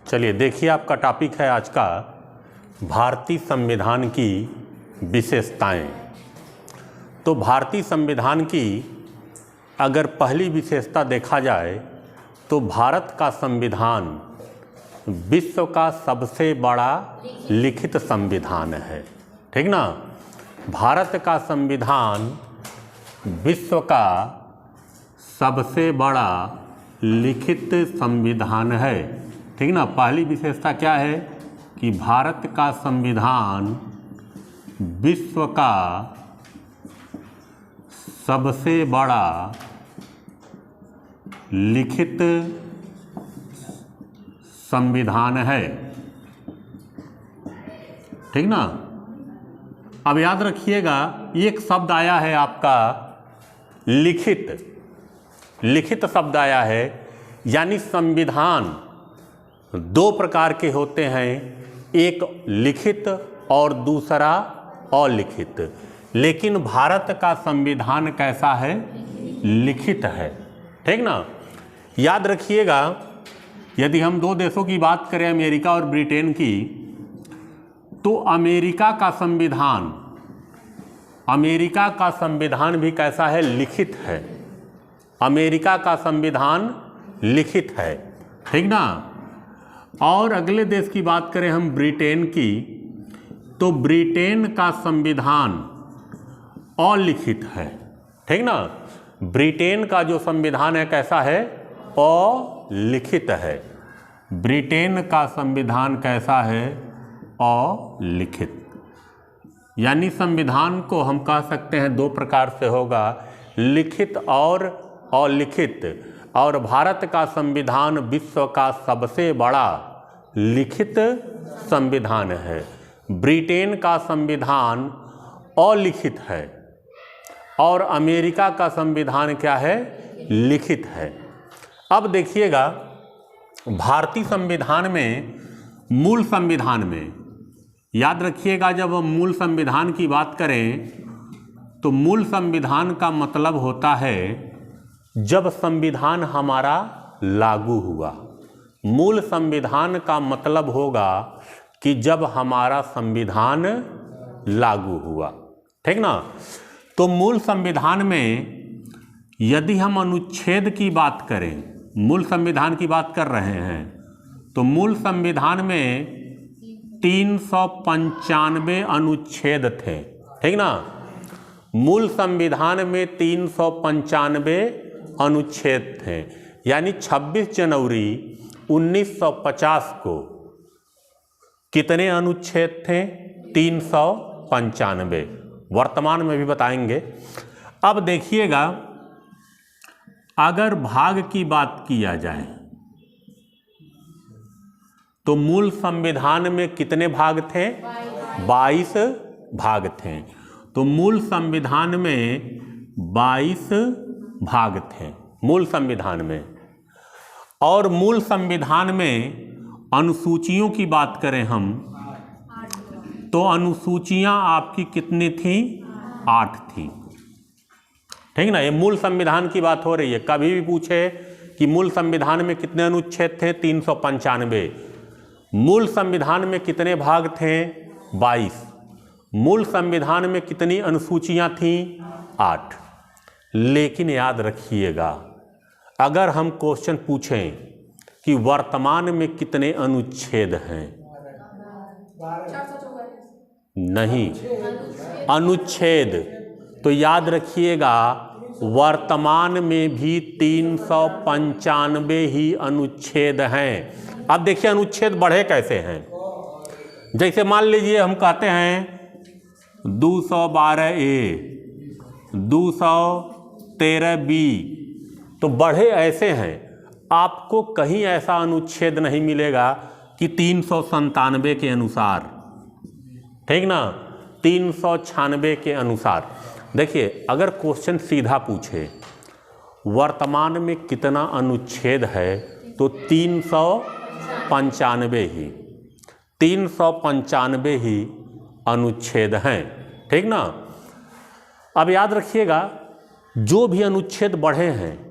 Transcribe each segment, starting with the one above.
चलिए देखिए, आपका टॉपिक है आज का भारतीय संविधान की विशेषताएं। तो भारतीय संविधान की अगर पहली विशेषता देखा जाए तो भारत का संविधान विश्व का सबसे बड़ा लिखित संविधान है। ठीक ना। भारत का संविधान विश्व का सबसे बड़ा लिखित संविधान है। ठीक ना। पहली विशेषता क्या है कि भारत का संविधान विश्व का सबसे बड़ा लिखित संविधान है। ठीक ना। अब याद रखिएगा, एक शब्द आया है आपका लिखित। लिखित शब्द आया है, यानी संविधान दो प्रकार के होते हैं, एक लिखित और दूसरा अलिखित। लेकिन भारत का संविधान कैसा है? लिखित है। ठीक ना। याद रखिएगा, यदि हम दो देशों की बात करें, अमेरिका और ब्रिटेन की, तो अमेरिका का संविधान भी कैसा है? लिखित है। अमेरिका का संविधान लिखित है। ठीक ना। और अगले देश की बात करें हम, ब्रिटेन की, तो ब्रिटेन का संविधान अलिखित है। ठीक ना। ब्रिटेन का जो संविधान है कैसा है? अलिखित है। ब्रिटेन का संविधान कैसा है? अलिखित। यानी संविधान को हम कह सकते हैं दो प्रकार से होगा, लिखित और अलिखित। और भारत का संविधान विश्व का सबसे बड़ा लिखित संविधान है। ब्रिटेन का संविधान अलिखित है और अमेरिका का संविधान क्या है? लिखित है। अब देखिएगा, भारतीय संविधान में, मूल संविधान में, याद रखिएगा, जब हम मूल संविधान की बात करें तो मूल संविधान का मतलब होता है जब संविधान हमारा लागू हुआ। मूल संविधान का मतलब होगा कि जब हमारा संविधान लागू हुआ। ठीक ना। तो मूल संविधान में यदि हम अनुच्छेद की बात करें, मूल संविधान की बात कर रहे हैं, तो मूल संविधान में 395 अनुच्छेद थे। ठीक ना। मूल संविधान में 395 अनुच्छेद थे। यानी 26 जनवरी 1950 को कितने अनुच्छेद थे? 395। वर्तमान में भी बताएंगे। अब देखिएगा, अगर भाग की बात किया जाए तो मूल संविधान में कितने भाग थे? 22 भाग थे। तो मूल संविधान में 22 भाग थे मूल संविधान में। और मूल संविधान में अनुसूचियों की बात करें हम, तो अनुसूचियां आपकी कितनी थी? 8 थी। ठीक ना। ये मूल संविधान की बात हो रही है। कभी भी पूछे कि मूल संविधान में कितने अनुच्छेद थे? 395। मूल संविधान में कितने भाग थे? 22। मूल संविधान में कितनी अनुसूचियां थीं? 8। लेकिन याद रखिएगा, अगर हम क्वेश्चन पूछें कि वर्तमान में कितने अनुच्छेद हैं, नहीं, अनुच्छेद, तो याद रखिएगा वर्तमान में भी 395 ही अनुच्छेद हैं। अब देखिए अनुच्छेद बढ़े कैसे हैं। जैसे मान लीजिए हम कहते हैं 212A, 213B, तो बढ़े ऐसे हैं। आपको कहीं ऐसा अनुच्छेद नहीं मिलेगा कि 397 के अनुसार। ठीक ना। 396 के अनुसार। देखिए, अगर क्वेश्चन सीधा पूछे वर्तमान में कितना अनुच्छेद है, तो 395 ही 395 ही अनुच्छेद हैं। ठीक ना। अब याद रखिएगा, जो भी अनुच्छेद बढ़े हैं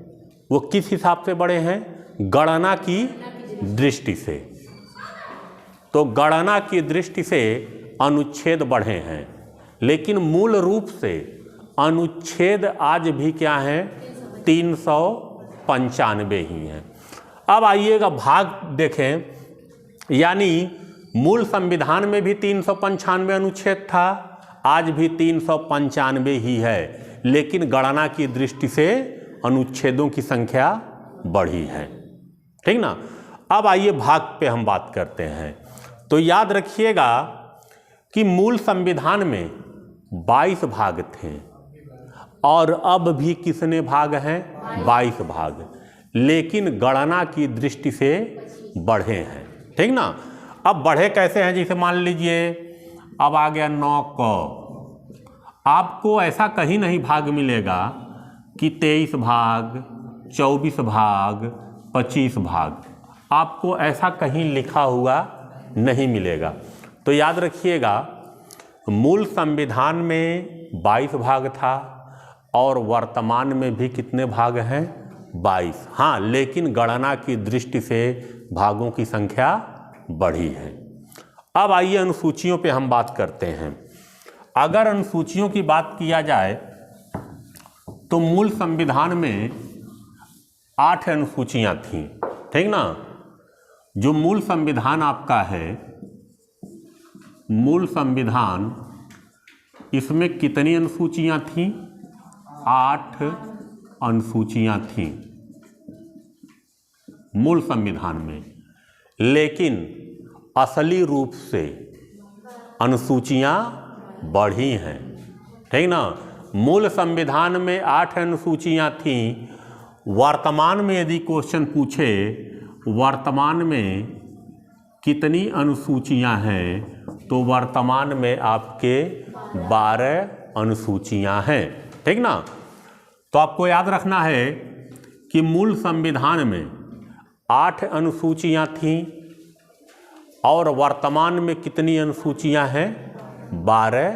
वो किस हिसाब से बढ़े हैं? गणना की दृष्टि से। तो गणना की दृष्टि से अनुच्छेद बढ़े हैं, लेकिन मूल रूप से अनुच्छेद आज भी क्या हैं, 395 ही हैं। अब आइएगा भाग देखें, यानी मूल संविधान में भी 395 अनुच्छेद था, आज भी 395 ही है, लेकिन गणना की दृष्टि से अनुच्छेदों की संख्या बढ़ी है। ठीक ना। अब आइए भाग पे हम बात करते हैं। तो याद रखिएगा कि मूल संविधान में 22 भाग थे और अब भी कितने भाग हैं, 22 भाग, लेकिन गणना की दृष्टि से बढ़े हैं। ठीक ना। अब बढ़े कैसे हैं, जैसे मान लीजिए अब आ गया 9 क, आपको ऐसा कहीं नहीं भाग मिलेगा कि 23 भाग, 24 भाग, 25 भाग, आपको ऐसा कहीं लिखा हुआ नहीं मिलेगा। तो याद रखिएगा मूल संविधान में 22 भाग था और वर्तमान में भी कितने भाग हैं, 22। हाँ, लेकिन गणना की दृष्टि से भागों की संख्या बढ़ी है। अब आइए अनुसूचियों पे हम बात करते हैं। अगर अनुसूचियों की बात किया जाए तो मूल संविधान में 8 अनुसूचियां थीं। ठीक ना। जो मूल संविधान आपका है, मूल संविधान, इसमें कितनी अनुसूचियां थीं, 8 अनुसूचियां थीं मूल संविधान में, लेकिन असली रूप से अनुसूचियां बढ़ी हैं। ठीक ना। मूल संविधान में 8 अनुसूचियां थीं। वर्तमान में यदि क्वेश्चन पूछे वर्तमान में कितनी अनुसूचियां हैं, तो वर्तमान में आपके 12 अनुसूचियां हैं। ठीक ना। तो आपको याद रखना है कि मूल संविधान में 8 अनुसूचियां थीं और वर्तमान में कितनी अनुसूचियां हैं, 12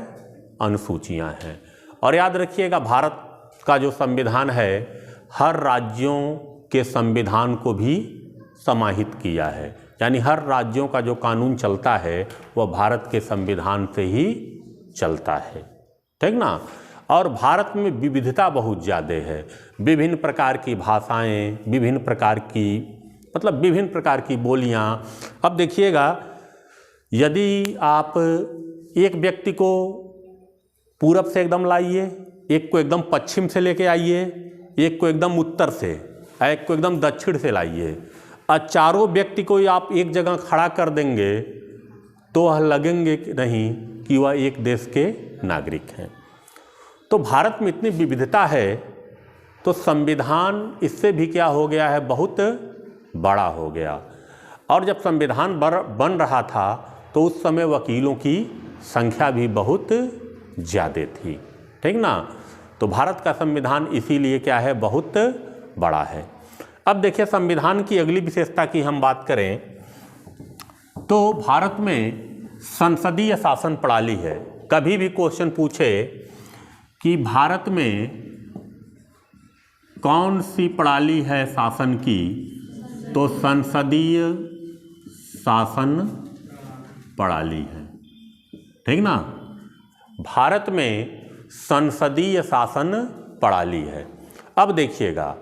अनुसूचियां हैं। और याद रखिएगा भारत का जो संविधान है हर राज्यों के संविधान को भी समाहित किया है, यानी हर राज्यों का जो कानून चलता है वह भारत के संविधान से ही चलता है। ठीक ना। और भारत में विविधता बहुत ज़्यादा है, विभिन्न प्रकार की भाषाएं, विभिन्न प्रकार की विभिन्न प्रकार की बोलियां। अब देखिएगा यदि आप एक व्यक्ति को पूरब से एकदम लाइए, एक को एकदम पश्चिम से लेके आइए, एक को एकदम उत्तर से, एक को एकदम दक्षिण से लाइए, और चारों व्यक्ति को आप एक जगह खड़ा कर देंगे तो वह लगेंगे कि नहीं कि वह एक देश के नागरिक हैं। तो भारत में इतनी विविधता है तो संविधान इससे भी क्या हो गया है, बहुत बड़ा हो गया। और जब संविधान बन रहा था तो उस समय वकीलों की संख्या भी बहुत ज़्यादा थी। ठीक ना। तो भारत का संविधान इसीलिए क्या है, बहुत बड़ा है। अब देखिए संविधान की अगली विशेषता की हम बात करें तो भारत में संसदीय शासन प्रणाली है। कभी भी क्वेश्चन पूछे कि भारत में कौन सी प्रणाली है शासन की, तो संसदीय शासन प्रणाली है। ठीक ना। भारत में संसदीय शासन प्रणाली है। अब देखिएगा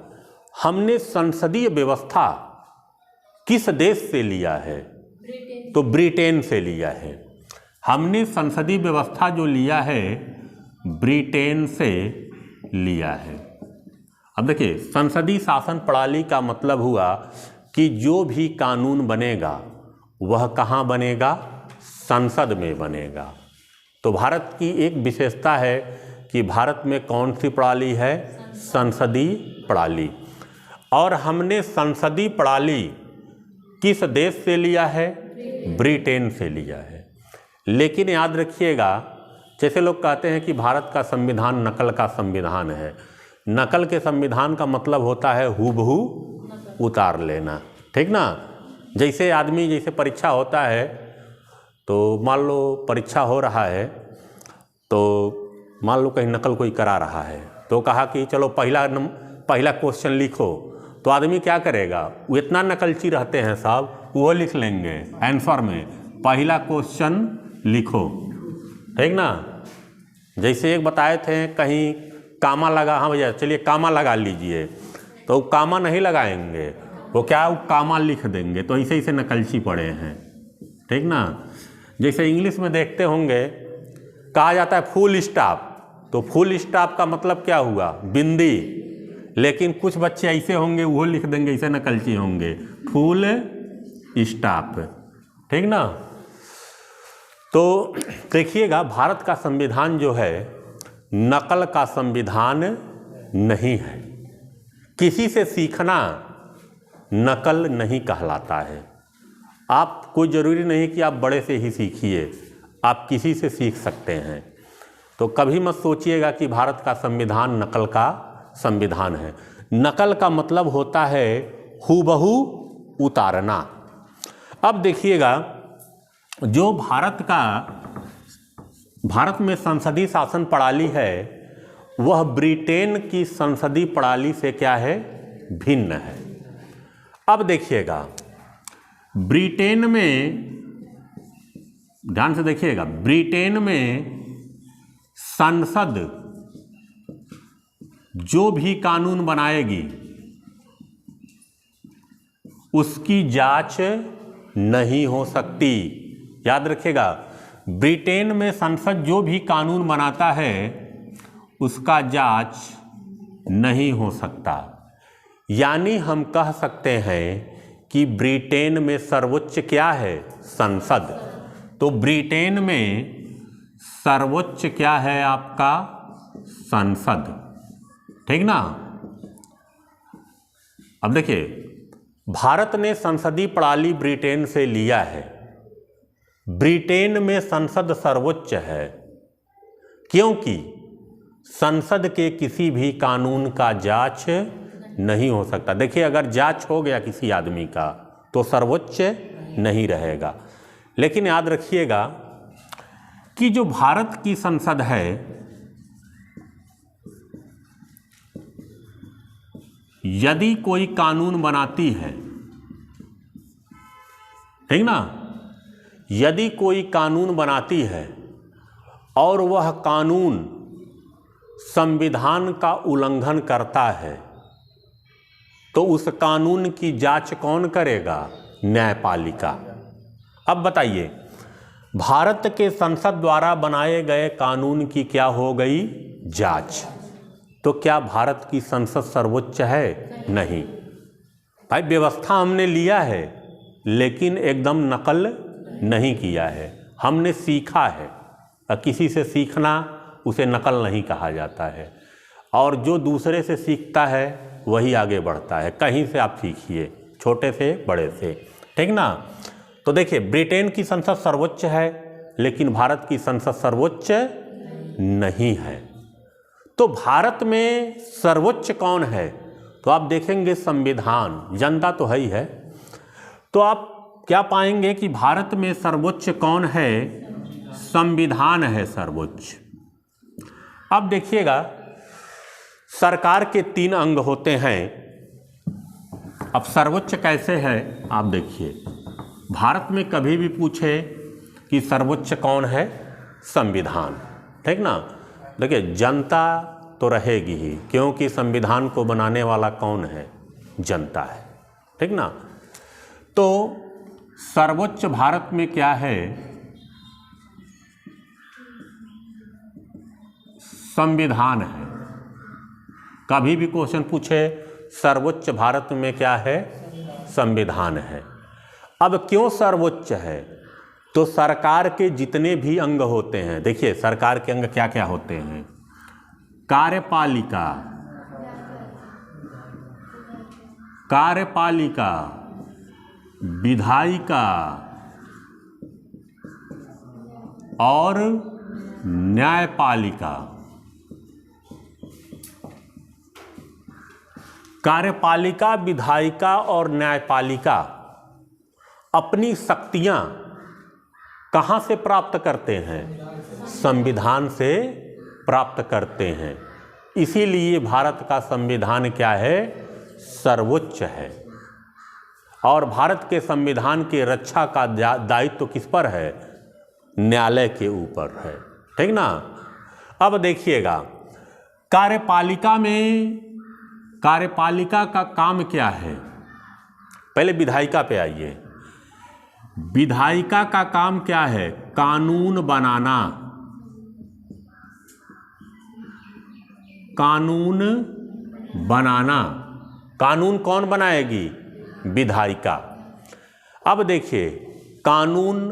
हमने संसदीय व्यवस्था किस देश से लिया है, तो ब्रिटेन से लिया है। हमने संसदीय व्यवस्था जो लिया है ब्रिटेन से लिया है। अब देखिए संसदीय शासन प्रणाली का मतलब हुआ कि जो भी कानून बनेगा वह कहाँ बनेगा, संसद में बनेगा। तो भारत की एक विशेषता है कि भारत में कौन सी प्रणाली है, संसदीय प्रणाली। और हमने संसदीय प्रणाली किस देश से लिया है, ब्रिटेन से लिया है। लेकिन याद रखिएगा जैसे लोग कहते हैं कि भारत का संविधान नकल का संविधान है, नकल के संविधान का मतलब होता है हूबहू उतार लेना। ठीक ना। जैसे आदमी जैसे परीक्षा होता है तो मान लो परीक्षा हो रहा है तो मान लो कहीं नकल कोई करा रहा है तो कहा कि चलो पहला क्वेश्चन लिखो, तो आदमी क्या करेगा, वो इतना नकलची रहते हैं साहब, वो लिख लेंगे आंसर में, पहला क्वेश्चन लिखो, ठीक ना। जैसे एक बताए थे कहीं कामा लगा, हाँ भैया चलिए कामा लगा लीजिए, तो वो कामा नहीं लगाएंगे, वो क्या वो कामा लिख देंगे, तो ऐसे ऐसे नकलची पड़े हैं, ठीक ना। जैसे इंग्लिश में देखते होंगे कहा जाता है फुल स्टॉप, तो फुल स्टॉप का मतलब क्या हुआ, बिंदी, लेकिन कुछ बच्चे ऐसे होंगे वो लिख देंगे, ऐसे नकलची होंगे फुल स्टॉप, ठीक ना। तो देखिएगा भारत का संविधान जो है नकल का संविधान नहीं है, किसी से सीखना नकल नहीं कहलाता है। आप कोई ज़रूरी नहीं कि आप बड़े से ही सीखिए, आप किसी से सीख सकते हैं। तो कभी मत सोचिएगा कि भारत का संविधान नकल का संविधान है। नकल का मतलब होता है हूबहू उतारना। अब देखिएगा जो भारत में संसदीय शासन प्रणाली है वह ब्रिटेन की संसदीय प्रणाली से क्या है, भिन्न है। अब देखिएगा ब्रिटेन में, ध्यान से देखिएगा, ब्रिटेन में संसद जो भी कानून बनाएगी उसकी जांच नहीं हो सकती। याद रखिएगा, ब्रिटेन में संसद जो भी कानून बनाता है उसका जांच नहीं हो सकता। यानी हम कह सकते हैं कि ब्रिटेन में सर्वोच्च क्या है, संसद। तो ब्रिटेन में सर्वोच्च क्या है आपका, संसद, ठीक ना। अब देखिए भारत ने संसदीय प्रणाली ब्रिटेन से लिया है, ब्रिटेन में संसद सर्वोच्च है क्योंकि संसद के किसी भी कानून का जांच नहीं हो सकता। देखिए अगर जांच हो गया किसी आदमी का तो सर्वोच्च नहीं रहेगा। लेकिन याद रखिएगा कि जो भारत की संसद है यदि कोई कानून बनाती है, ठीक ना, यदि कोई कानून बनाती है और वह कानून संविधान का उल्लंघन करता है तो उस कानून की जांच कौन करेगा, न्यायपालिका। अब बताइए भारत के संसद द्वारा बनाए गए कानून की क्या हो गई, जांच। तो क्या भारत की संसद सर्वोच्च है, नहीं। भाई व्यवस्था हमने लिया है लेकिन एकदम नकल नहीं किया है, हमने सीखा है। किसी से सीखना उसे नकल नहीं कहा जाता है, और जो दूसरे से सीखता है वही आगे बढ़ता है। कहीं से आप सीखिए, छोटे से बड़े से, ठीक ना। तो देखिए ब्रिटेन की संसद सर्वोच्च है लेकिन भारत की संसद सर्वोच्च नहीं है। तो भारत में सर्वोच्च कौन है, तो आप देखेंगे संविधान, जनता तो है ही है। तो आप क्या पाएंगे कि भारत में सर्वोच्च कौन है, संविधान है सर्वोच्च। अब देखिएगा सरकार के 3 अंग होते हैं। अब सर्वोच्च कैसे है आप देखिए, भारत में कभी भी पूछे कि सर्वोच्च कौन है, संविधान, ठीक ना। देखिए जनता तो रहेगी ही क्योंकि संविधान को बनाने वाला कौन है, जनता है, ठीक ना। तो सर्वोच्च भारत में क्या है, संविधान है। कभी भी क्वेश्चन पूछे सर्वोच्च भारत में क्या है, संविधान है। अब क्यों सर्वोच्च है, तो सरकार के जितने भी अंग होते हैं, देखिए सरकार के अंग क्या क्या होते हैं, कार्यपालिका, कार्यपालिका, विधायिका और न्यायपालिका। कार्यपालिका, विधायिका और न्यायपालिका अपनी शक्तियां कहां से प्राप्त करते हैं, संविधान से प्राप्त करते हैं। इसीलिए भारत का संविधान क्या है, सर्वोच्च है। और भारत के संविधान की रक्षा का दायित्व किस पर है? न्यायालय के ऊपर है, ठीक ना। अब देखिएगा कार्यपालिका का काम क्या है। पहले विधायिका पे आइए। विधायिका का काम क्या है? कानून बनाना। कानून बनाना। कानून कौन बनाएगी? विधायिका। अब देखिए कानून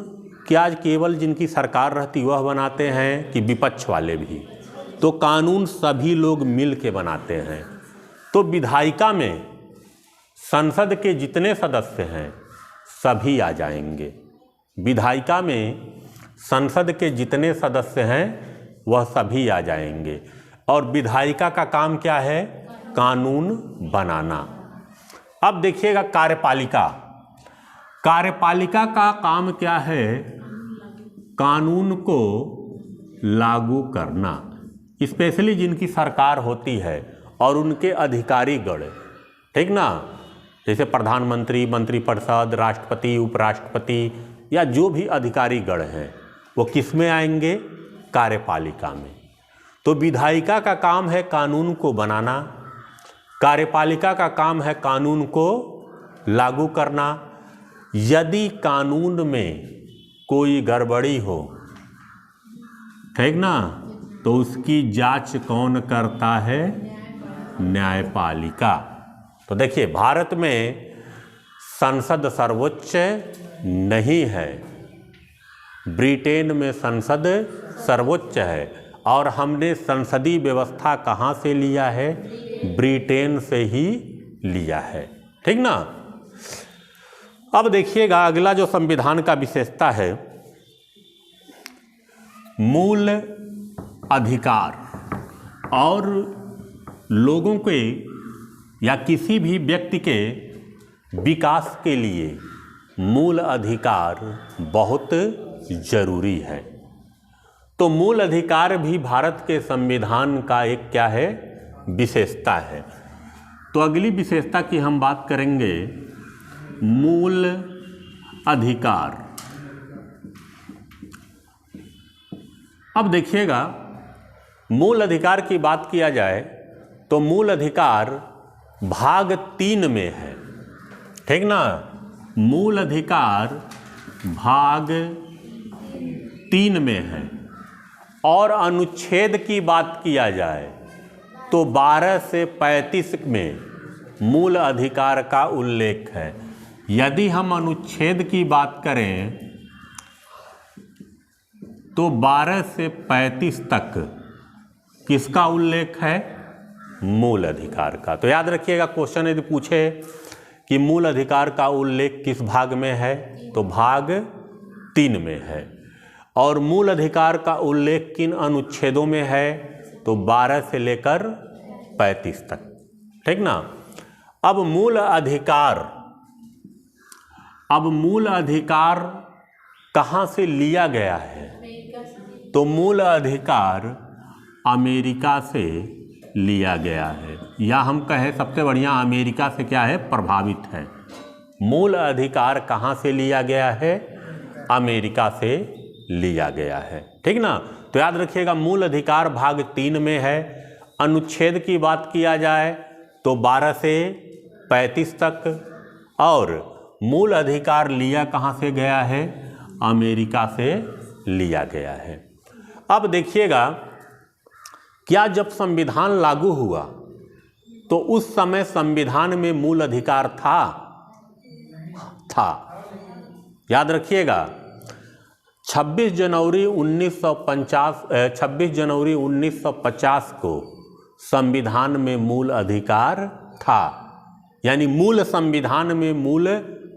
क्या केवल जिनकी सरकार रहती वह बनाते हैं कि विपक्ष वाले भी? तो कानून सभी लोग मिल के बनाते हैं। तो विधायिका में संसद के जितने सदस्य हैं सभी आ जाएंगे। विधायिका में संसद के जितने सदस्य हैं वह सभी आ जाएंगे। और विधायिका का काम क्या है? कानून बनाना। अब देखिएगा कार्यपालिका। कार्यपालिका का काम क्या है? कानून को लागू करना। स्पेशली जिनकी सरकार होती है और उनके अधिकारीगण, ठीक ना, जैसे प्रधानमंत्री, मंत्रिपरिषद, राष्ट्रपति, उपराष्ट्रपति या जो भी अधिकारीगण हैं वो किस में आएंगे? कार्यपालिका में। तो विधायिका का काम है कानून को बनाना, कार्यपालिका का काम है कानून को लागू करना। यदि कानून में कोई गड़बड़ी हो, ठीक ना, तो उसकी जांच कौन करता है? न्यायपालिका। तो देखिए भारत में संसद सर्वोच्च नहीं है, ब्रिटेन में संसद सर्वोच्च है। और हमने संसदीय व्यवस्था कहाँ से लिया है? ब्रिटेन से ही लिया है, ठीक ना। अब देखिएगा अगला जो संविधान का विशेषता है, मूल अधिकार। और लोगों के या किसी भी व्यक्ति के विकास के लिए मूल अधिकार बहुत जरूरी है। तो मूल अधिकार भी भारत के संविधान का एक क्या है? विशेषता है। तो अगली विशेषता की हम बात करेंगे मूल अधिकार। अब देखिएगा मूल अधिकार की बात किया जाए तो मूल अधिकार भाग 3 में है, ठीक ना। मूल अधिकार भाग 3 में है। और अनुच्छेद की बात किया जाए तो 12 से 35 में मूल अधिकार का उल्लेख है। यदि हम अनुच्छेद की बात करें तो 12 से 35 तक किसका उल्लेख है? मूल अधिकार का। तो याद रखिएगा क्वेश्चन यदि पूछे कि मूल अधिकार का उल्लेख किस भाग में है तो भाग 3 में है। और मूल अधिकार का उल्लेख किन अनुच्छेदों में है तो 12 से लेकर 35 तक, ठीक ना। अब मूल अधिकार कहाँ से लिया गया है? तो मूल अधिकार अमेरिका से लिया गया है, या हम कहें सबसे बढ़िया अमेरिका से क्या है? प्रभावित है। मूल अधिकार कहाँ से लिया गया है? अमेरिका से लिया गया है, ठीक ना। तो याद रखिएगा मूल अधिकार भाग 3 में है। अनुच्छेद की बात किया जाए तो 12 से 35 तक। और मूल अधिकार लिया कहाँ से गया है? अमेरिका से लिया गया है। अब देखिएगा क्या जब संविधान लागू हुआ तो उस समय संविधान में मूल अधिकार था। याद रखिएगा 26 जनवरी 1950 को संविधान में मूल अधिकार था, यानी मूल संविधान में मूल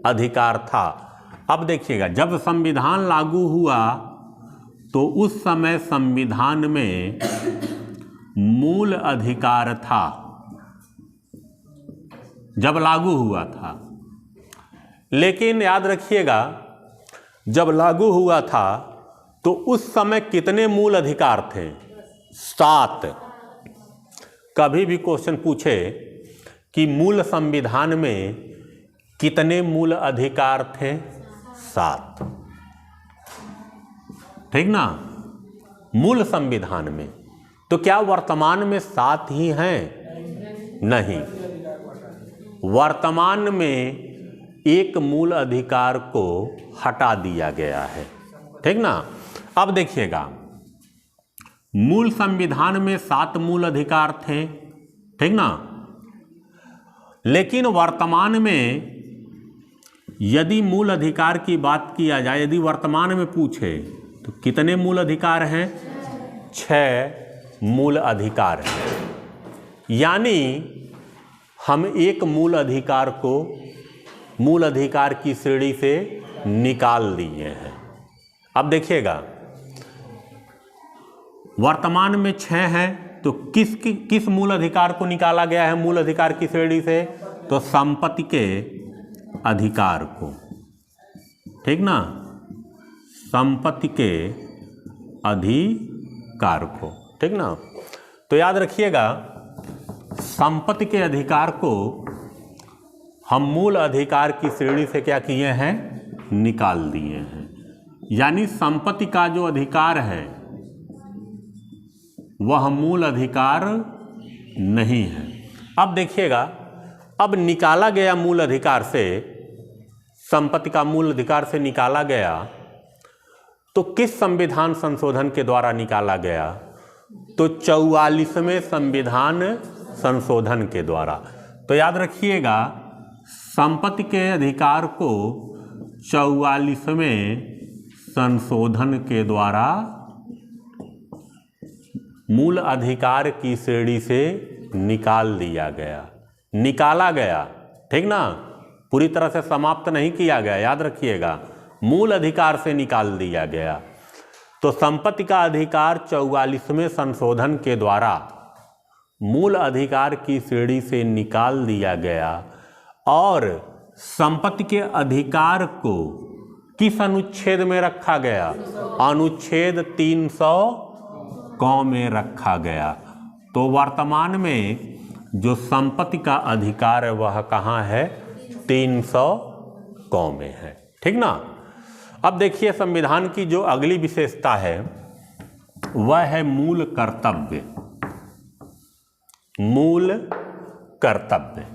अधिकार था। अब देखिएगा जब संविधान लागू हुआ तो उस समय संविधान में मूल अधिकार था, जब लागू हुआ था। लेकिन याद रखिएगा जब लागू हुआ था तो उस समय कितने मूल अधिकार थे? 7। कभी भी क्वेश्चन पूछे कि मूल संविधान में कितने मूल अधिकार थे? 7। ठीक ना, मूल संविधान में। तो क्या वर्तमान में 7 ही हैं? नहीं, वर्तमान में एक मूल अधिकार को हटा दिया गया है। ठीक ना। अब देखिएगा, मूल संविधान में 7 मूल अधिकार थे, ठीक ना, लेकिन वर्तमान में यदि मूल अधिकार की बात किया जाए, यदि वर्तमान में पूछे तो कितने मूल अधिकार हैं? 6 मूल अधिकार हैं। यानी हम एक मूल अधिकार को मूल अधिकार की श्रेणी से निकाल दिए हैं। अब देखिएगा, वर्तमान में 6 हैं, तो किस मूल अधिकार को निकाला गया है मूल अधिकार की श्रेणी से? तो संपत्ति के अधिकार को। ठीक ना, संपत्ति के अधिकार को। ठीक ना। तो याद रखिएगा, संपत्ति के अधिकार को हम मूल अधिकार की श्रेणी से क्या किए हैं? निकाल दिए हैं। यानी संपत्ति का जो अधिकार है वह मूल अधिकार नहीं है। अब देखिएगा, अब निकाला गया मूल अधिकार से, संपत्ति का मूल अधिकार से निकाला गया, तो किस संविधान संशोधन के द्वारा निकाला गया? तो 44वें संविधान संशोधन के द्वारा। तो याद रखिएगा, संपत्ति के अधिकार को 44वें संशोधन के द्वारा मूल अधिकार की श्रेणी से निकाल दिया गया, निकाला गया। ठीक ना, पूरी तरह से समाप्त नहीं किया गया, याद रखिएगा, मूल अधिकार से निकाल दिया गया। तो संपत्ति का अधिकार 44वें संशोधन के द्वारा मूल अधिकार की श्रेणी से निकाल दिया गया और संपत्ति के अधिकार को किस अनुच्छेद में रखा गया? अनुच्छेद 300 क में रखा गया। तो वर्तमान में जो संपत्ति का अधिकार है वह कहाँ है? 300 क में है। ठीक ना। अब देखिए, संविधान की जो अगली विशेषता है वह है मूल कर्तव्य। मूल कर्तव्य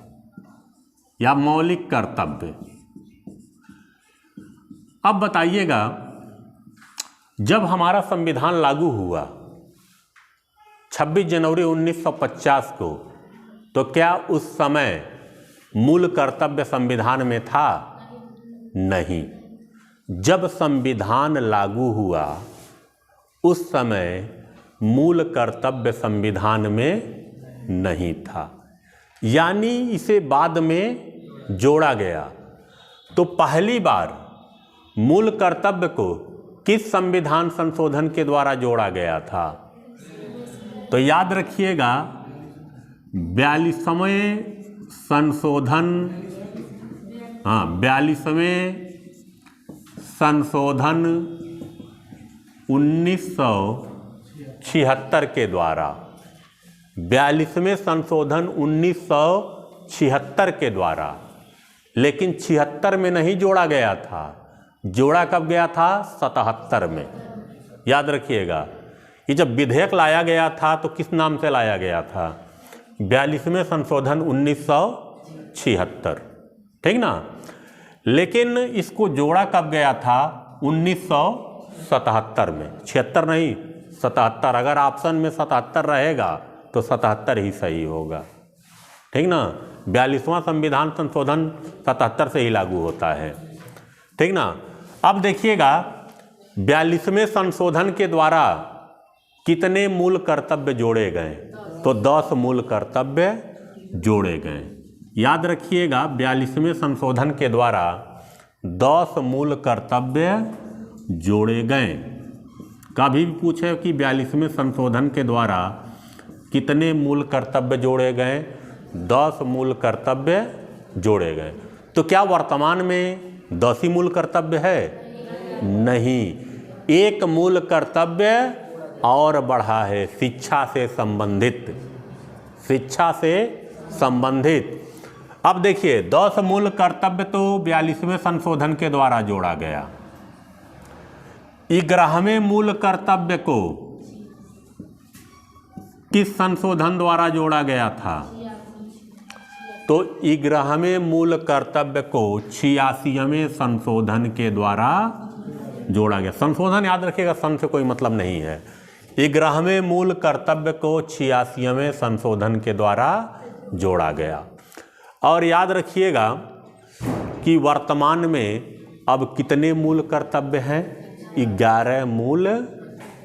या मौलिक कर्तव्य। अब बताइएगा, जब हमारा संविधान लागू हुआ 26 जनवरी 1950 को, तो क्या उस समय मूल कर्तव्य संविधान में था? नहीं। जब संविधान लागू हुआ उस समय मूल कर्तव्य संविधान में नहीं था, यानी इसे बाद में जोड़ा गया। तो पहली बार मूल कर्तव्य को किस संविधान संशोधन के द्वारा जोड़ा गया था? तो याद रखिएगा, 42वें संशोधन, 42वें संशोधन 1976 के द्वारा, 42वें संशोधन 1976 के द्वारा। लेकिन 76 में नहीं जोड़ा गया था, जोड़ा कब गया था? 77 में। याद रखिएगा, ये जब विधेयक लाया गया था तो किस नाम से लाया गया था? 42वें संशोधन 1976। ठीक ना। लेकिन इसको जोड़ा कब गया था? 1977 में। 76 नहीं, 77। अगर ऑप्शन में 77 रहेगा तो 77 ही सही होगा। ठीक ना। 42वां संविधान संशोधन 77 से ही लागू होता है। ठीक ना। अब देखिएगा, 42वें संशोधन के द्वारा कितने मूल कर्तव्य जोड़े गए? तो 10 मूल कर्तव्य जोड़े गए। याद रखिएगा, 42वें संशोधन के द्वारा 10 मूल कर्तव्य जोड़े गए। कभी भी पूछे कि 42वें संशोधन के द्वारा कितने मूल कर्तव्य जोड़े गए? 10 मूल कर्तव्य जोड़े गए। तो क्या वर्तमान में 10 ही मूल कर्तव्य है? नहीं, एक मूल कर्तव्य और बढ़ा है, शिक्षा से संबंधित। शिक्षा से संबंधित। अब देखिए 10 मूल कर्तव्य तो 42वें संशोधन के द्वारा जोड़ा गया। 11वें मूल कर्तव्य को किस संशोधन द्वारा जोड़ा गया था? तो 11वें मूल कर्तव्य को 86वें संशोधन के द्वारा जोड़ा गया। संशोधन याद रखिएगा, सन से कोई मतलब नहीं है। 11वें मूल कर्तव्य को 86वें संशोधन के द्वारा जोड़ा गया। और याद रखिएगा कि वर्तमान में अब कितने मूल कर्तव्य हैं? 11 मूल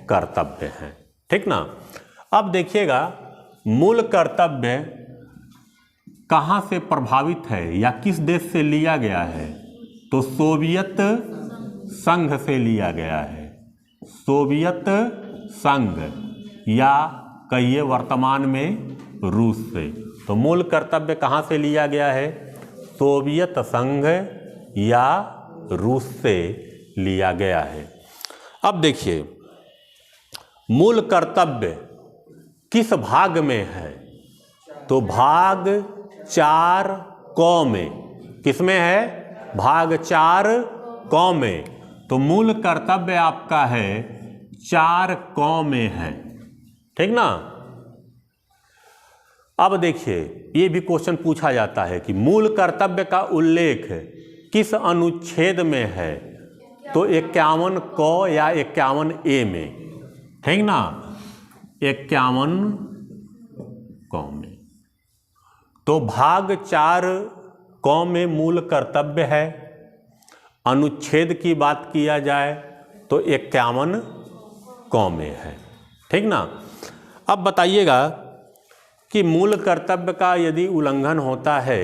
कर्तव्य हैं, ठीक ना। अब देखिएगा मूल कर्तव्य कहाँ से प्रभावित है या किस देश से लिया गया है? तो सोवियत संघ से लिया गया है। सोवियत संघ या कहिए वर्तमान में रूस से। तो मूल कर्तव्य कहाँ से लिया गया है? सोवियत संघ या रूस से लिया गया है। अब देखिए मूल कर्तव्य किस भाग में है? तो भाग 4 क में। किसमें है? भाग 4 क में। तो मूल कर्तव्य आपका है 4 क में है, ठीक ना। अब देखिए ये भी क्वेश्चन पूछा जाता है कि मूल कर्तव्य का उल्लेख किस अनुच्छेद में है? तो 51 क या 51 ए में, ठीक ना। 51 क में। तो भाग 4 क में मूल कर्तव्य है। अनुच्छेद की बात किया जाए तो 51 क में है, ठीक ना। अब बताइएगा कि मूल कर्तव्य का यदि उल्लंघन होता है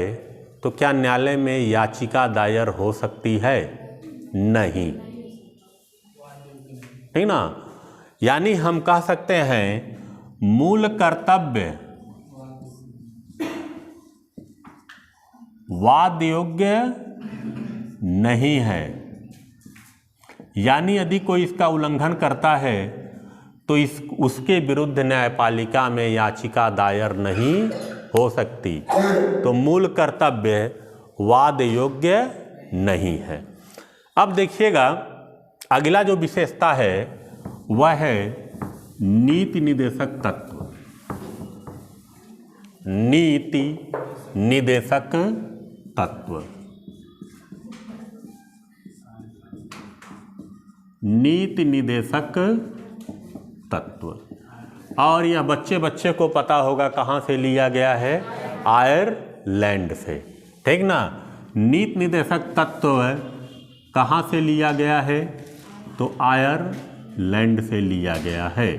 तो क्या न्यायालय में याचिका दायर हो सकती है? नहीं, ठीक ना। यानी हम कह सकते हैं मूल कर्तव्य वाद योग्य नहीं है। यानी यदि कोई इसका उल्लंघन करता है तो उसके विरुद्ध न्यायपालिका में याचिका दायर नहीं हो सकती। तो मूल कर्तव्य वाद योग्य नहीं है। अब देखिएगा अगला जो विशेषता है वह है नीति निदेशक तत्व। नीति निदेशक तत्व। नीति निदेशक तत्व। और यह बच्चे को पता होगा कहाँ से लिया गया है? आयरलैंड से, ठीक ना। नीति निदेशक तत्व कहाँ से लिया गया है? तो आयरलैंड से लिया गया है।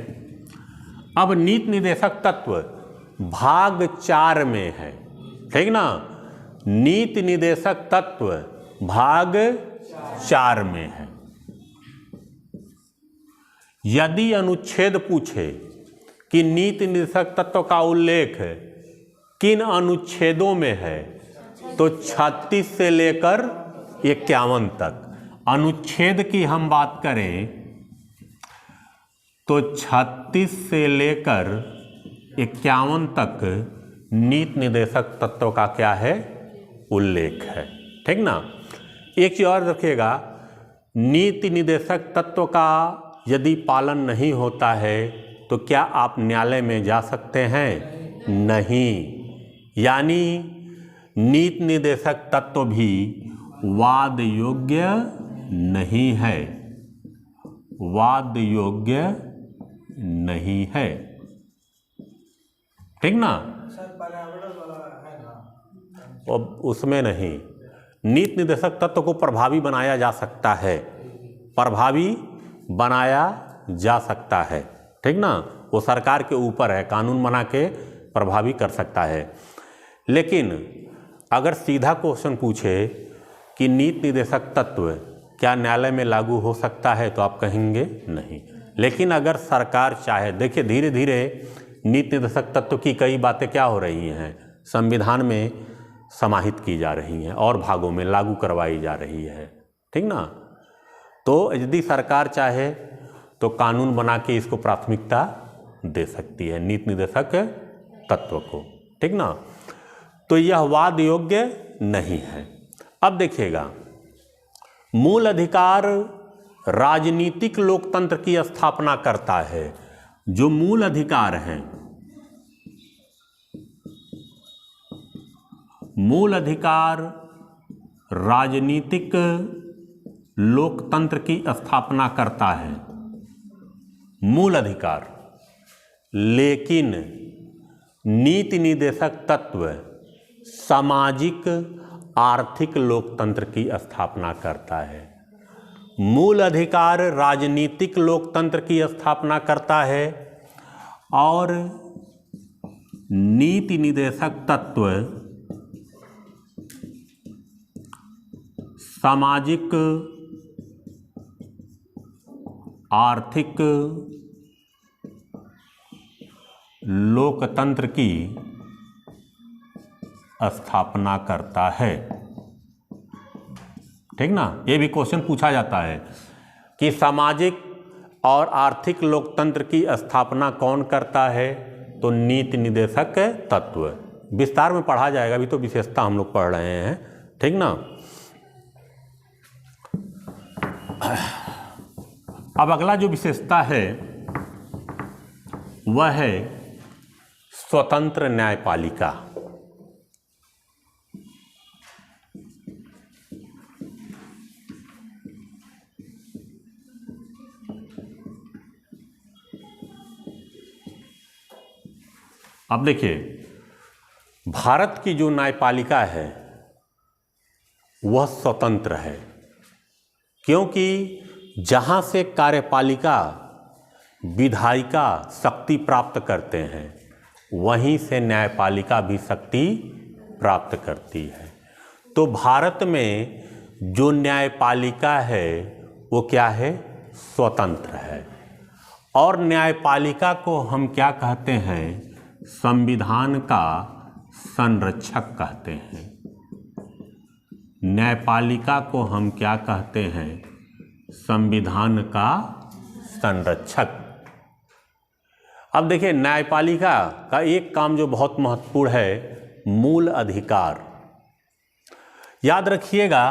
अब नीति निदेशक तत्व भाग 4 में है, ठीक ना। नीति निदेशक तत्व भाग 4 में है। यदि अनुच्छेद पूछे कि नीति निदेशक तत्व का उल्लेख किन अनुच्छेदों में है, तो 36 से लेकर 51 तक। अनुच्छेद की हम बात करें तो 36 से लेकर 51 तक नीति निदेशक तत्व का क्या है? उल्लेख है, ठीक ना। एक चीज और रखिएगा, नीति निदेशक तत्व का यदि पालन नहीं होता है तो क्या आप न्यायालय में जा सकते हैं? नहीं। यानी नीति निदेशक तत्व भी वाद योग्य नहीं है। वाद योग्य नहीं है, ठीक ना। और उसमें नहीं, नीति निदेशक तत्व को प्रभावी बनाया जा सकता है। प्रभावी बनाया जा सकता है, ठीक ना। वो सरकार के ऊपर है, कानून बना के प्रभावी कर सकता है। लेकिन अगर सीधा क्वेश्चन पूछे कि नीति निदेशक तत्व क्या न्यायालय में लागू हो सकता है, तो आप कहेंगे नहीं। लेकिन अगर सरकार चाहे, देखिए धीरे धीरे नीति निदेशक तत्व की कई बातें क्या हो रही हैं, संविधान में समाहित की जा रही हैं और भागों में लागू करवाई जा रही है, ठीक ना। तो यदि सरकार चाहे तो कानून बना के इसको प्राथमिकता दे सकती है, नीति निदेशक तत्व को, ठीक ना। तो यह वाद योग्य नहीं है। अब देखिएगा, मूल अधिकार राजनीतिक लोकतंत्र की स्थापना करता है। जो मूल अधिकार हैं, मूल अधिकार राजनीतिक लोकतंत्र की स्थापना करता है, मूल अधिकार, लेकिन नीति निदेशक तत्व सामाजिक आर्थिक लोकतंत्र की स्थापना करता है। मूल अधिकार राजनीतिक लोकतंत्र की स्थापना करता है और नीति निदेशक तत्व सामाजिक आर्थिक लोकतंत्र की स्थापना करता है। ठीक ना, ये भी क्वेश्चन पूछा जाता है कि सामाजिक और आर्थिक लोकतंत्र की स्थापना कौन करता है, तो नीति निदेशक तत्व। विस्तार में पढ़ा जाएगा, अभी तो विशेषता हम लोग पढ़ रहे हैं। ठीक ना, अब अगला जो विशेषता है वह है स्वतंत्र न्यायपालिका। अब देखिए, भारत की जो न्यायपालिका है वह स्वतंत्र है, क्योंकि जहाँ से कार्यपालिका विधायिका शक्ति प्राप्त करते हैं वहीं से न्यायपालिका भी शक्ति प्राप्त करती है। तो भारत में जो न्यायपालिका है वो क्या है, स्वतंत्र है। और न्यायपालिका को हम क्या कहते हैं, संविधान का संरक्षक कहते हैं। न्यायपालिका को हम क्या कहते हैं, संविधान का संरक्षक। अब देखिए, न्यायपालिका का एक काम जो बहुत महत्वपूर्ण है, मूल अधिकार। याद रखिएगा,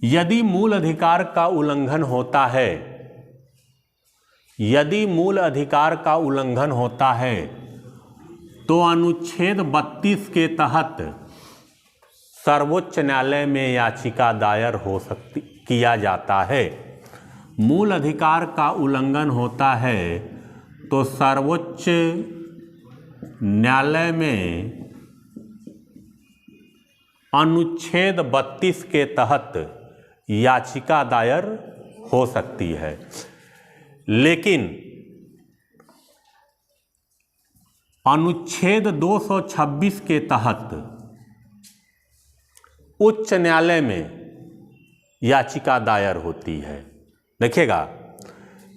यदि मूल अधिकार का उल्लंघन होता है, यदि मूल अधिकार का उल्लंघन होता है तो अनुच्छेद 32 के तहत सर्वोच्च न्यायालय में याचिका दायर किया जाता है। मूल अधिकार का उल्लंघन होता है तो सर्वोच्च न्यायालय में अनुच्छेद 32 के तहत याचिका दायर हो सकती है। लेकिन अनुच्छेद 226 के तहत उच्च न्यायालय में याचिका दायर होती है। देखिएगा,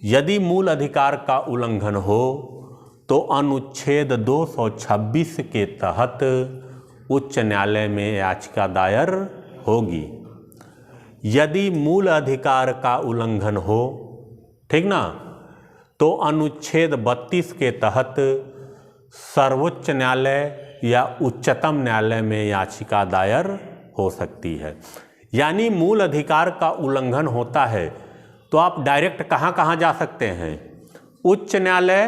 यदि मूल अधिकार का उल्लंघन हो तो अनुच्छेद 226 के तहत उच्च न्यायालय में याचिका दायर होगी। यदि मूल अधिकार का उल्लंघन हो, ठीक ना, तो अनुच्छेद 32 के तहत सर्वोच्च न्यायालय या उच्चतम न्यायालय में याचिका दायर हो सकती है। यानी मूल अधिकार का उल्लंघन होता है तो आप डायरेक्ट कहाँ कहाँ जा सकते हैं, उच्च न्यायालय,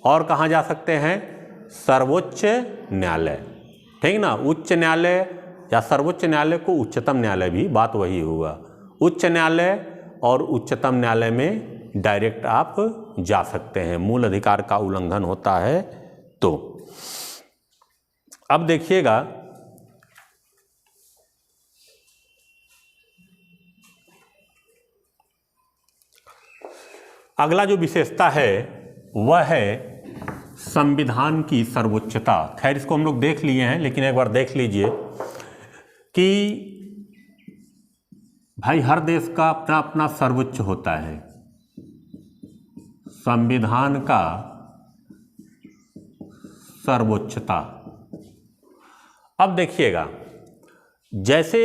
और कहाँ जा सकते हैं, सर्वोच्च न्यायालय। ठीक ना, उच्च न्यायालय या सर्वोच्च न्यायालय को उच्चतम न्यायालय भी, बात वही होगा। उच्च न्यायालय और उच्चतम न्यायालय में डायरेक्ट आप जा सकते हैं, मूल अधिकार का उल्लंघन होता है तो। अब देखिएगा, अगला जो विशेषता है वह है संविधान की सर्वोच्चता। खैर, इसको हम लोग देख लिए हैं, लेकिन एक बार देख लीजिए कि भाई हर देश का अपना अपना सर्वोच्च होता है। संविधान का सर्वोच्चता। अब देखिएगा, जैसे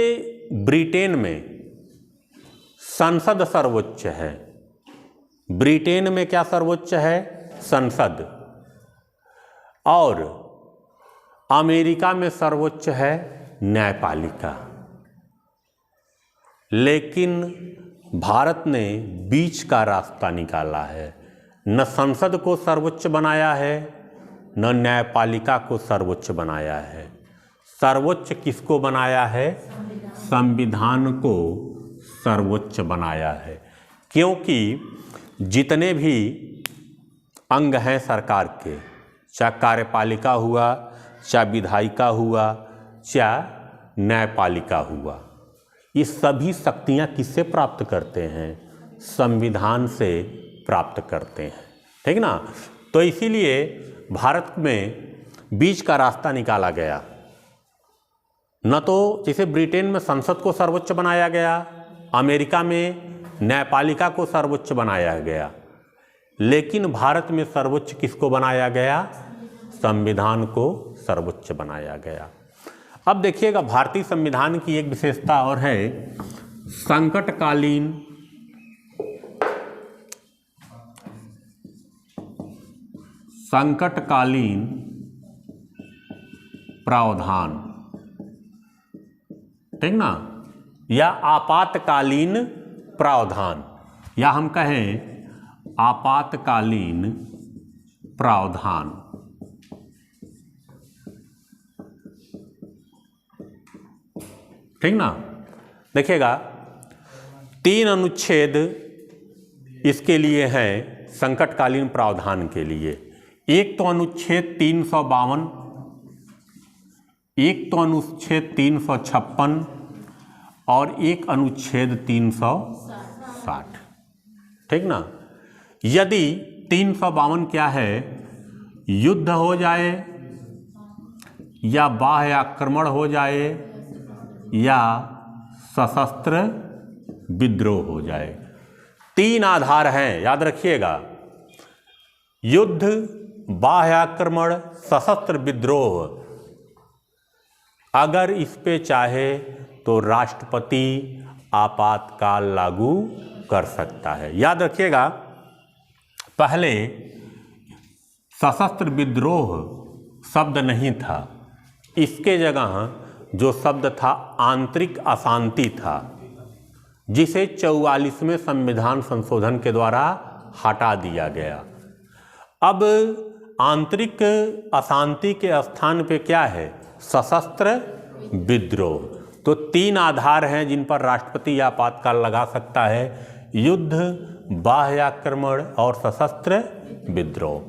ब्रिटेन में संसद सर्वोच्च है, ब्रिटेन में क्या सर्वोच्च है, संसद। और अमेरिका में सर्वोच्च है न्यायपालिका, लेकिन भारत ने बीच का रास्ता निकाला है। न संसद को सर्वोच्च बनाया है, न न्यायपालिका को सर्वोच्च बनाया है। सर्वोच्च किसको बनाया है? संविधान को सर्वोच्च बनाया है, क्योंकि जितने भी अंग हैं सरकार के, चाहे कार्यपालिका हुआ, चाहे विधायिका हुआ, चाहे न्यायपालिका हुआ, ये सभी शक्तियाँ किससे प्राप्त करते हैं? संविधान से प्राप्त करते हैं, ठीक ना। तो इसीलिए भारत में बीच का रास्ता निकाला गया। न तो जैसे ब्रिटेन में संसद को सर्वोच्च बनाया गया, अमेरिका में न्यायपालिका को सर्वोच्च बनाया गया, लेकिन भारत में सर्वोच्च किसको बनाया गया? संविधान को सर्वोच्च बनाया गया। अब देखिएगा, भारतीय संविधान की एक विशेषता और है, संकटकालीन प्रावधान, ठीक ना, या आपातकालीन प्रावधान, या हम कहें आपातकालीन प्रावधान। ठीक ना। देखिएगा, 3 अनुच्छेद इसके लिए हैं, संकटकालीन प्रावधान के लिए। एक तो अनुच्छेद 352, एक तो अनुच्छेद 356 और एक अनुच्छेद 360, ठीक ना। यदि 352 क्या है? युद्ध हो जाए या बाह्य आक्रमण हो जाए या सशस्त्र विद्रोह हो जाए, 3 आधार हैं, याद रखिएगा। युद्ध, बाह्य आक्रमण, सशस्त्र विद्रोह। अगर इस पे चाहे तो राष्ट्रपति आपातकाल लागू कर सकता है। याद रखिएगा, पहले सशस्त्र विद्रोह शब्द नहीं था, इसके जगह जो शब्द था आंतरिक अशांति था, जिसे 44वें संविधान संशोधन के द्वारा हटा दिया गया। अब आंतरिक अशांति के स्थान पे क्या है? सशस्त्र विद्रोह। तो 3 आधार हैं जिन पर राष्ट्रपति आपातकाल लगा सकता है: युद्ध, बाह्य आक्रमण और सशस्त्र विद्रोह।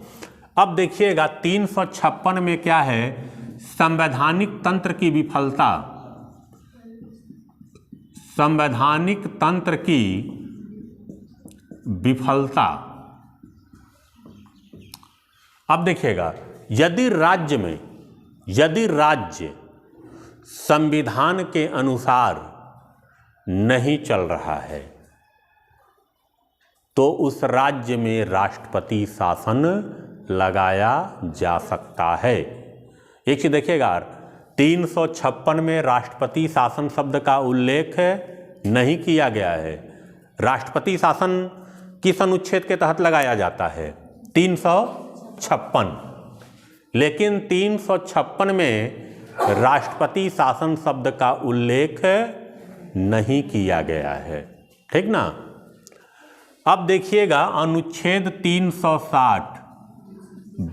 अब देखिएगा, 356 में क्या है? संवैधानिक तंत्र की विफलता, संवैधानिक तंत्र की विफलता। अब देखिएगा, यदि राज्य संविधान के अनुसार नहीं चल रहा है तो उस राज्य में राष्ट्रपति शासन लगाया जा सकता है। एक चीज देखिएगा, 356 में राष्ट्रपति शासन शब्द का उल्लेख नहीं किया गया है। राष्ट्रपति शासन किस अनुच्छेद के तहत लगाया जाता है? 356। लेकिन 356 में राष्ट्रपति शासन शब्द का उल्लेख नहीं किया गया है, ठीक ना। अब देखिएगा, अनुच्छेद 360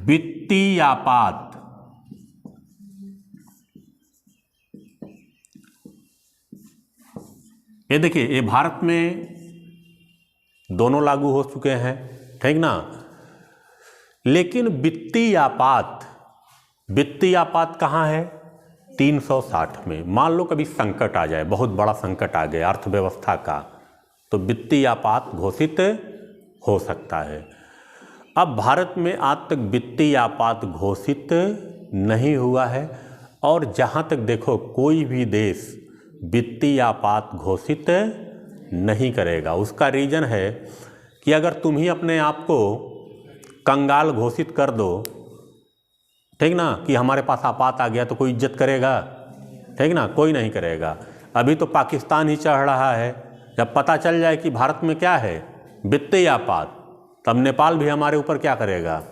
वित्तीय आपात। ये देखिए, ये भारत में दोनों लागू हो चुके हैं, ठीक ना। लेकिन वित्तीय आपात कहाँ है? 360 में। मान लो कभी संकट आ जाए, बहुत बड़ा संकट आ गया अर्थव्यवस्था का, तो वित्तीय आपात घोषित हो सकता है। अब भारत में आज तक वित्तीय आपात घोषित नहीं हुआ है, और जहाँ तक देखो कोई भी देश वित्तीय आपात घोषित नहीं करेगा। उसका रीजन है कि अगर तुम ही अपने आप को कंगाल घोषित कर दो, ठीक ना, कि हमारे पास आपात आ गया, तो कोई इज्जत करेगा? ठीक ना, कोई नहीं करेगा। अभी तो पाकिस्तान ही चढ़ रहा है, जब पता चल जाए कि भारत में क्या है, वित्तीय आपात, तब नेपाल भी हमारे ऊपर क्या करेगा?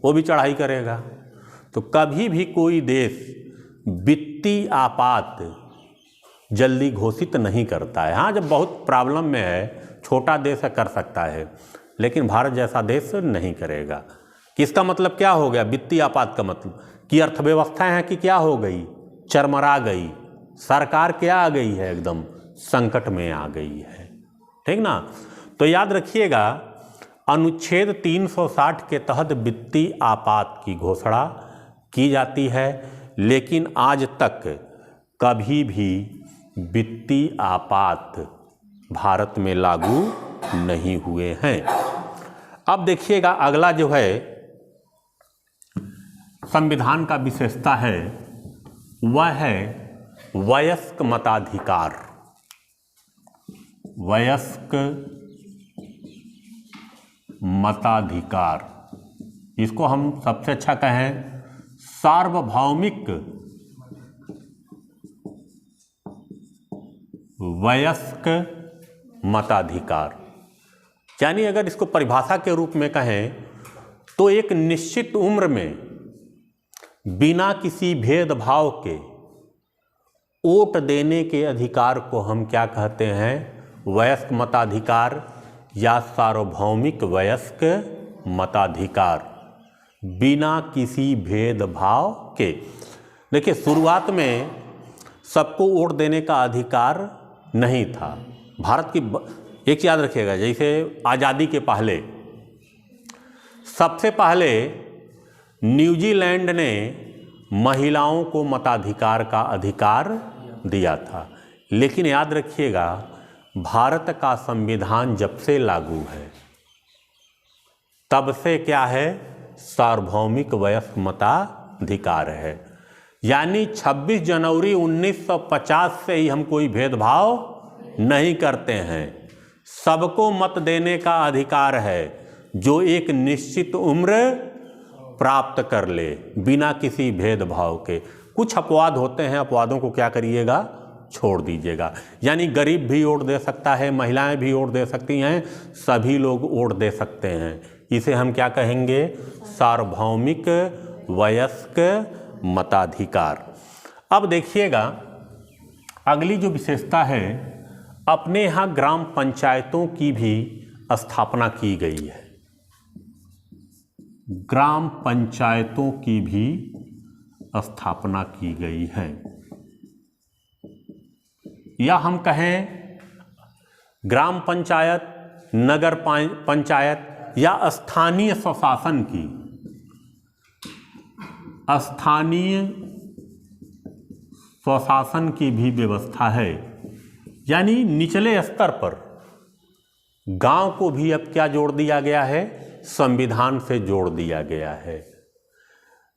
वो भी चढ़ाई करेगा। तो कभी भी कोई देश वित्तीय आपात जल्दी घोषित नहीं करता है। हाँ, जब बहुत प्रॉब्लम में है, छोटा देश कर सकता है, लेकिन भारत जैसा देश नहीं करेगा। किसका मतलब क्या हो गया? वित्तीय आपात का मतलब कि अर्थव्यवस्था है कि क्या हो गई, चरमरा गई, सरकार क्या आ गई है, एकदम संकट में आ गई है। ठीक ना? तो याद रखिएगा, अनुच्छेद 360 के तहत वित्तीय आपात की घोषणा की जाती है, लेकिन आज तक कभी भी वित्तीय आपात भारत में लागू नहीं हुए हैं। अब देखिएगा, अगला जो है संविधान का विशेषता है, वह है वयस्क मताधिकार। वयस्क मताधिकार, इसको हम सबसे अच्छा कहें सार्वभौमिक वयस्क मताधिकार। यानी अगर इसको परिभाषा के रूप में कहें तो एक निश्चित उम्र में बिना किसी भेदभाव के वोट देने के अधिकार को हम क्या कहते हैं? वयस्क मताधिकार या सार्वभौमिक वयस्क मताधिकार, बिना किसी भेदभाव के। देखिए, शुरुआत में सबको वोट देने का अधिकार नहीं था। भारत की एक याद रखिएगा, जैसे आज़ादी के पहले सबसे पहले न्यूजीलैंड ने महिलाओं को मताधिकार का अधिकार दिया था। लेकिन याद रखिएगा, भारत का संविधान जब से लागू है तब से क्या है? सार्वभौमिक वयस्क मताधिकार है। यानी 26 जनवरी 1950 से ही हम कोई भेदभाव नहीं करते हैं। सबको मत देने का अधिकार है जो एक निश्चित उम्र प्राप्त कर ले बिना किसी भेदभाव के। कुछ अपवाद होते हैं, अपवादों को क्या करिएगा? छोड़ दीजिएगा। यानी गरीब भी वोट दे सकता है, महिलाएं भी वोट दे सकती हैं, सभी लोग वोट दे सकते हैं। इसे हम क्या कहेंगे? सार्वभौमिक वयस्क मताधिकार। अब देखिएगा, अगली जो विशेषता है, अपने यहाँ ग्राम पंचायतों की भी स्थापना की गई है। ग्राम पंचायतों की भी स्थापना की गई है, या हम कहें ग्राम पंचायत, नगर पंचायत या स्थानीय स्वशासन की, स्थानीय स्वशासन की भी व्यवस्था है। यानी निचले स्तर पर गांव को भी अब क्या जोड़ दिया गया है? संविधान से जोड़ दिया गया है।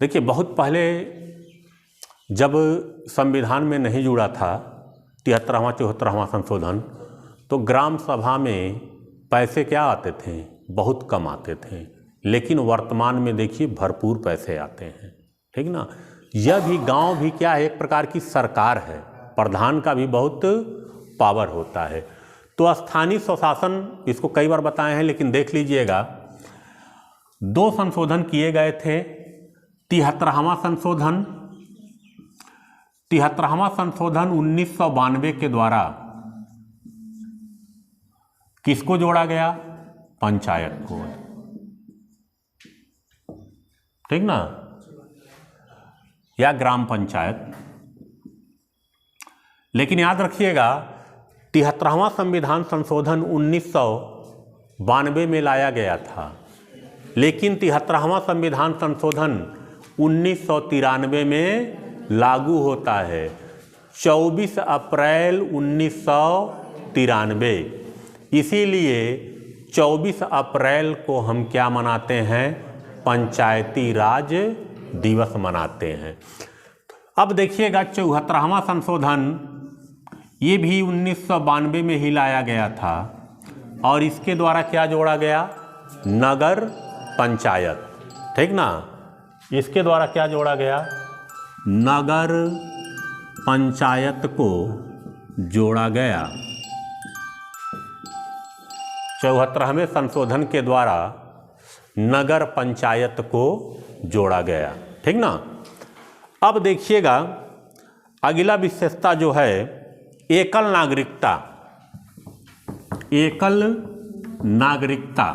देखिए, बहुत पहले जब संविधान में नहीं जुड़ा था 73वां 74वां संशोधन, तो ग्राम सभा में पैसे क्या आते थे? बहुत कम आते थे। लेकिन वर्तमान में देखिए भरपूर पैसे आते हैं। ठीक ना? यह भी गांव भी क्या है? एक प्रकार की सरकार है। प्रधान का भी बहुत पावर होता है। तो स्थानीय स्वशासन, इसको कई बार बताए हैं, लेकिन देख लीजिएगा, 2 संशोधन किए गए थे। 73वां संशोधन 1992 के द्वारा किसको जोड़ा गया? पंचायत को। ठीक ना? या ग्राम पंचायत। लेकिन याद रखिएगा, 73वां संविधान संशोधन 1992 में लाया गया था, लेकिन 73वां संविधान संशोधन 1993 में लागू होता है। 24 अप्रैल 1993। इसीलिए 24 अप्रैल को हम क्या मनाते हैं? पंचायती राज दिवस मनाते हैं। अब देखिएगा, 74वां संशोधन ये भी 1992 में ही लाया गया था, और इसके द्वारा क्या जोड़ा गया? नगर पंचायत। ठीक ना? इसके द्वारा क्या जोड़ा गया? नगर पंचायत को जोड़ा गया। 74वें संशोधन के द्वारा नगर पंचायत को जोड़ा गया। ठीक ना? अब देखिएगा, अगला विशेषता जो है एकल नागरिकता। एकल नागरिकता,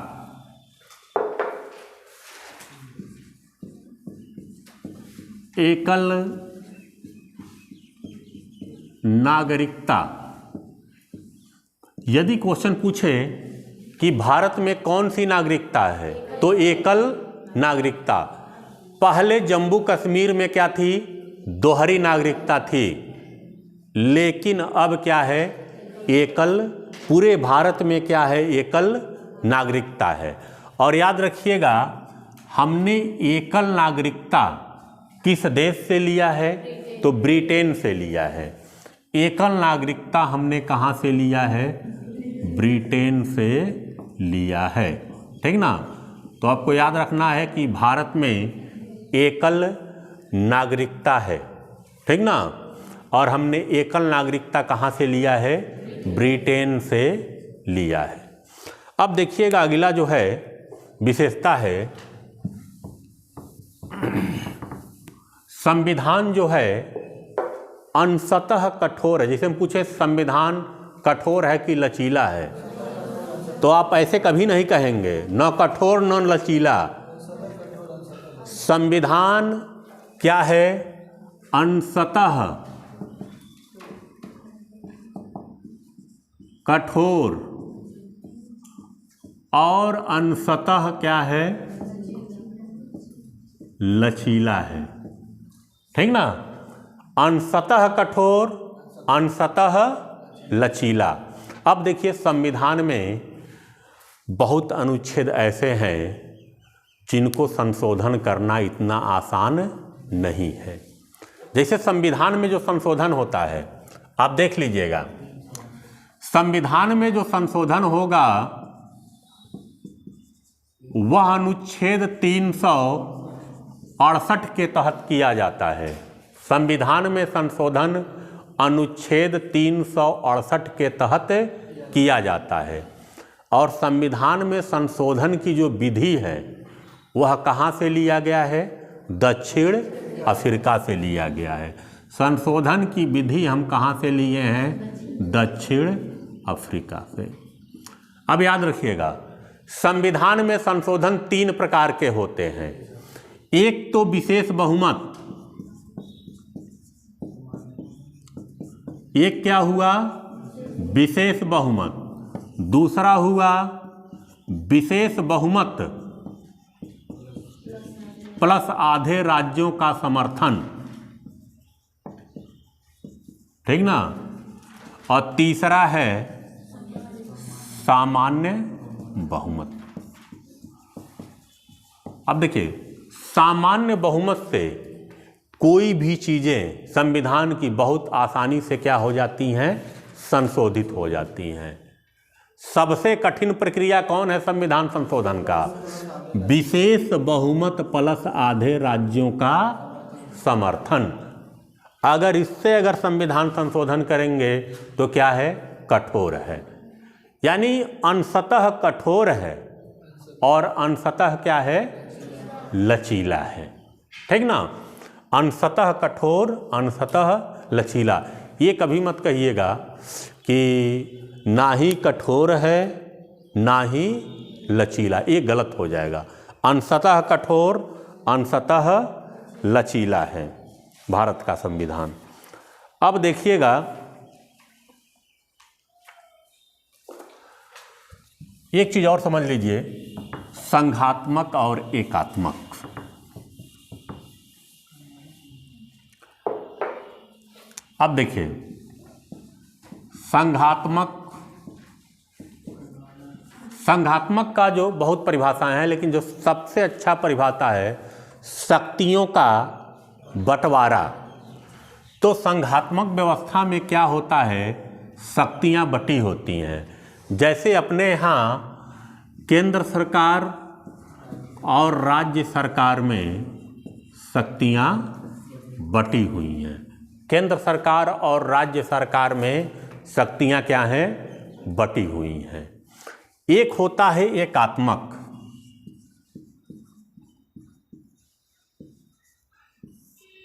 एकल नागरिकता। यदि क्वेश्चन पूछे कि भारत में कौन सी नागरिकता है तो एकल नागरिकता। पहले जम्मू कश्मीर में क्या थी, दोहरी नागरिकता थी, लेकिन अब क्या है, एकल, पूरे भारत में क्या है, एकल नागरिकता है। और याद रखिएगा हमने एकल नागरिकता किस देश से लिया है, तो ब्रिटेन से लिया है। एकल नागरिकता हमने कहाँ से लिया है, ब्रिटेन से लिया है, ठीक ना। तो आपको याद रखना है कि भारत में एकल नागरिकता है, ठीक ना। और हमने एकल नागरिकता कहाँ से लिया है, ब्रिटेन से लिया है। अब देखिएगा अगला जो है विशेषता है संविधान जो है अंशतः कठोर है। जैसे हम पूछे संविधान कठोर है कि लचीला है, तो आप ऐसे कभी नहीं कहेंगे न कठोर न लचीला। संविधान क्या है, अंशतः कठोर और अंशतः क्या है, लचीला है, ठीक ना। अंशतः कठोर, अंशतः लचीला। अब देखिए संविधान में बहुत अनुच्छेद ऐसे हैं जिनको संशोधन करना इतना आसान नहीं है। जैसे संविधान में जो संशोधन होता है, आप देख लीजिएगा, संविधान में जो संशोधन होगा वह अनुच्छेद 368 के तहत किया जाता है। संविधान में संशोधन अनुच्छेद 368 के तहत किया जाता है। और संविधान में संशोधन की जो विधि है वह कहाँ से लिया गया है, दक्षिण अफ्रीका से लिया गया है। संशोधन की विधि हम कहाँ से लिए हैं, दक्षिण अफ्रीका से। अब याद रखिएगा संविधान में संशोधन 3 प्रकार के होते हैं। एक तो विशेष बहुमत, एक क्या हुआ, विशेष बहुमत। दूसरा हुआ विशेष बहुमत प्लस आधे राज्यों का समर्थन, ठीक ना। और तीसरा है सामान्य बहुमत। अब देखिए सामान्य बहुमत से कोई भी चीजें संविधान की बहुत आसानी से क्या हो जाती हैं, संशोधित हो जाती हैं। सबसे कठिन प्रक्रिया कौन है संविधान संशोधन का, विशेष बहुमत प्लस आधे राज्यों का समर्थन। अगर इससे अगर संविधान संशोधन करेंगे तो क्या है, कठोर है। यानी अंशतः कठोर है और अंशतः क्या है, लचीला है, ठीक ना। अंशतः कठोर, अंशतः लचीला। ये कभी मत कहिएगा कि ना ही कठोर है ना ही लचीला, ये गलत हो जाएगा। अंशतः कठोर, अंशतः लचीला है भारत का संविधान। अब देखिएगा एक चीज और समझ लीजिए, संघात्मक और एकात्मक। अब देखिए संघात्मक का जो बहुत परिभाषाएं हैं, लेकिन जो सबसे अच्छा परिभाषा है शक्तियों का बंटवारा। तो संघात्मक व्यवस्था में क्या होता है, शक्तियां बटी होती हैं। जैसे अपने यहाँ केंद्र सरकार और राज्य सरकार में शक्तियां बटी हुई हैं। केंद्र सरकार और राज्य सरकार में शक्तियां क्या हैं, बटी हुई हैं। एक होता है एकात्मक।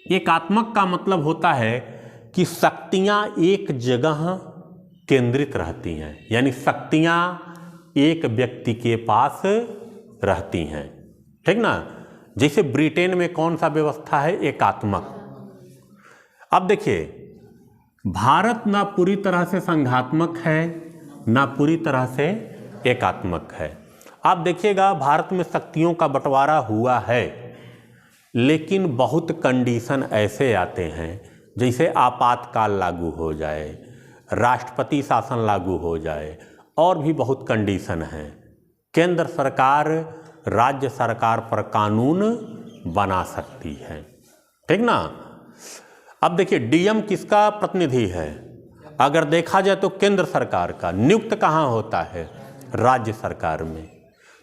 एकात्मक का मतलब होता है कि शक्तियां एक जगह केंद्रित रहती हैं, यानी शक्तियां एक व्यक्ति के पास रहती हैं, ठीक ना। जैसे ब्रिटेन में कौन सा व्यवस्था है, एकात्मक। अब देखिए, भारत ना पूरी तरह से संघात्मक है ना पूरी तरह से एकात्मक है। आप देखिएगा भारत में शक्तियों का बंटवारा हुआ है, लेकिन बहुत कंडीशन ऐसे आते हैं, जैसे आपातकाल लागू हो जाए, राष्ट्रपति शासन लागू हो जाए, और भी बहुत कंडीशन हैं। केंद्र सरकार राज्य सरकार पर कानून बना सकती है, ठीक ना। अब देखिए, डीएम किसका प्रतिनिधि है? अगर देखा जाए तो केंद्र सरकार का। नियुक्त कहाँ होता है? राज्य सरकार में।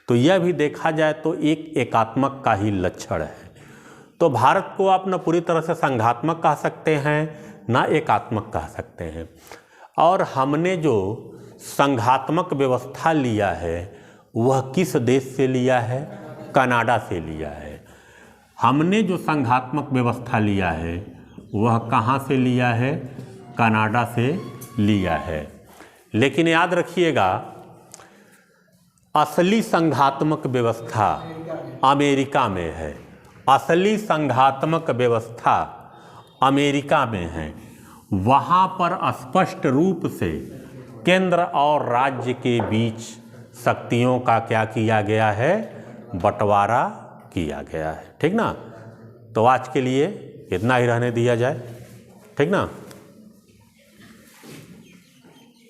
तो यह भी देखा जाए तो एक एकात्मक का ही लक्षण है। तो भारत को आप न पूरी तरह से संघात्मक कह सकते हैं ना एकात्मक कह सकते हैं। और हमने जो संघात्मक व्यवस्था लिया है वह किस देश से लिया है? कनाडा से लिया है। हमने जो संघात्मक व्यवस्था लिया है वह कहाँ से लिया है? कनाडा से लिया है। लेकिन याद रखिएगा, असली संघात्मक व्यवस्था अमेरिका में है। असली संघात्मक व्यवस्था अमेरिका में है। वहाँ पर स्पष्ट रूप से केंद्र और राज्य के बीच शक्तियों का क्या किया गया है? बंटवारा किया गया है, ठीक ना। तो आज के लिए इतना ही रहने दिया जाए, ठीक ना।